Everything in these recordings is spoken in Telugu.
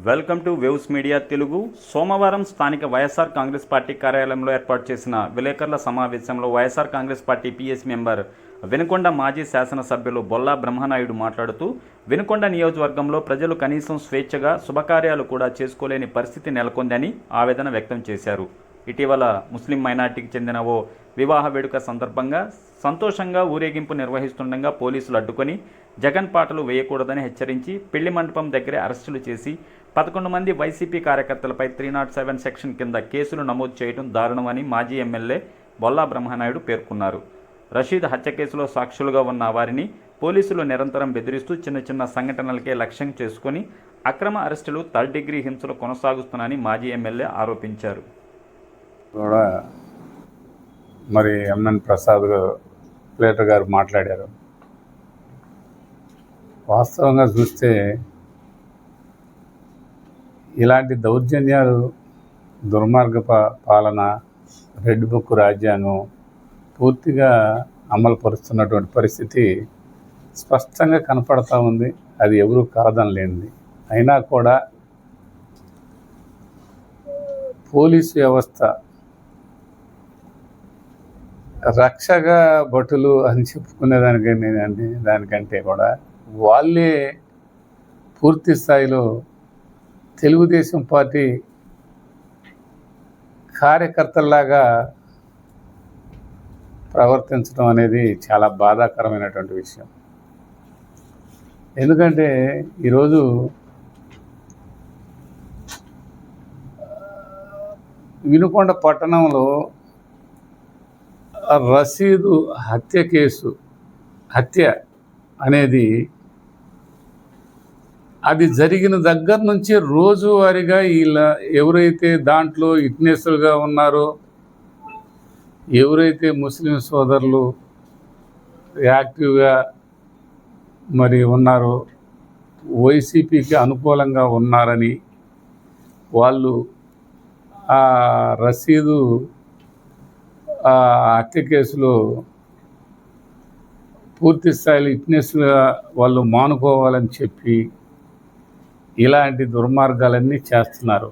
Welcome to waves media Telugu. సోమవారం స్థానిక వైఎస్ఆర్ కాంగ్రెస్ పార్టీ కార్యాలయంలో ఏర్పాటు చేసిన విలేకరుల సమావేశంలో YSR Congress party PS member Vinukonda మాజీ శాసనసభ్యులు బొల్లా బ్రహ్మనాయుడు మాట్లాడుతూ, వినుకొండ నియోజకవర్గంలో ప్రజలు కనీసం స్వేచ్ఛగా శుభకార్యాలు కూడా చేసుకోలేని పరిస్థితి నెలకొందని ఆవేదన వ్యక్తం చేశారు. ఇటీవల ముస్లిం మైనార్టీకి చెందిన ఓ వివాహ వేడుక సందర్భంగా సంతోషంగా ఊరేగింపు నిర్వహిస్తుండగా పోలీసులు అడ్డుకొని జగన్ పాటలు వేయకూడదని హెచ్చరించి పెళ్లి మండపం దగ్గరే అరెస్టులు చేసి 11 మంది వైసీపీ కార్యకర్తలపై 307 సెక్షన్ కింద కేసులు నమోదు చేయడం దారుణమని మాజీ ఎమ్మెల్యే బొల్లా బ్రహ్మనాయుడు పేర్కొన్నారు. రషీద్ హత్య కేసులో సాక్షులుగా ఉన్న వారిని పోలీసులు నిరంతరం బెదిరిస్తూ చిన్న చిన్న సంఘటనలకే లక్ష్యం చేసుకొని అక్రమ అరెస్టులు, థర్డ్ డిగ్రీ హింసలు కొనసాగుతున్నాయని మాజీ ఎమ్మెల్యే ఆరోపించారు. కూడా మరి ఎంఎన్ ప్రసాద్ ప్లేటర్ గారు మాట్లాడారు. వాస్తవంగా చూస్తే ఇలాంటి దౌర్జన్యాలు, దుర్మార్గ పాలన, రెడ్ బుక్ రాజ్యాంగం పూర్తిగా అమలు పరుస్తున్నటువంటి పరిస్థితి స్పష్టంగా కనపడతా ఉంది. అది ఎవరూ కాదనలేనిది. అయినా కూడా పోలీసు వ్యవస్థ రక్షగా భటులు అని దానికంటే కూడా వాళ్ళే పూర్తి స్థాయిలో తెలుగుదేశం పార్టీ కార్యకర్తల్లాగా ప్రవర్తించడం అనేది చాలా బాధాకరమైనటువంటి విషయం. ఎందుకంటే ఈరోజు వినుకొండ పట్టణంలో రషీదు హత్య అనేది అది జరిగిన దగ్గర నుంచి రోజువారీగా ఇలా ఎవరైతే దాంట్లో విట్నెస్లుగా ఉన్నారో, ఎవరైతే ముస్లిం సోదరులు యాక్టివ్గా మరి ఉన్నారో, వైసీపీకి అనుకూలంగా ఉన్నారని వాళ్ళు ఆ రషీదు హత్య కేసులో పూర్తి స్థాయిలో విట్నెస్గా వాళ్ళు మానుకోవాలని చెప్పి ఇలాంటి దుర్మార్గాలన్నీ చేస్తున్నారు.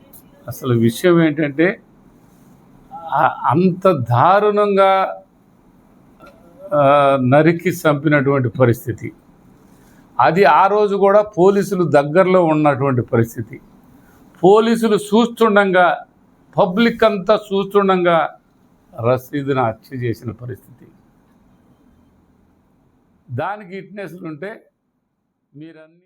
అసలు విషయం ఏంటంటే అంత దారుణంగా నరికి చంపినటువంటి పరిస్థితి. అది ఆ రోజు కూడా పోలీసులు దగ్గరలో ఉన్నటువంటి పరిస్థితి. పోలీసులు చూస్తుండగా, పబ్లిక్ అంతా చూస్తుండగా రషీదును హత్య చేసిన పరిస్థితి. దానికి విట్నెస్లు ఉంటే మీరన్నీ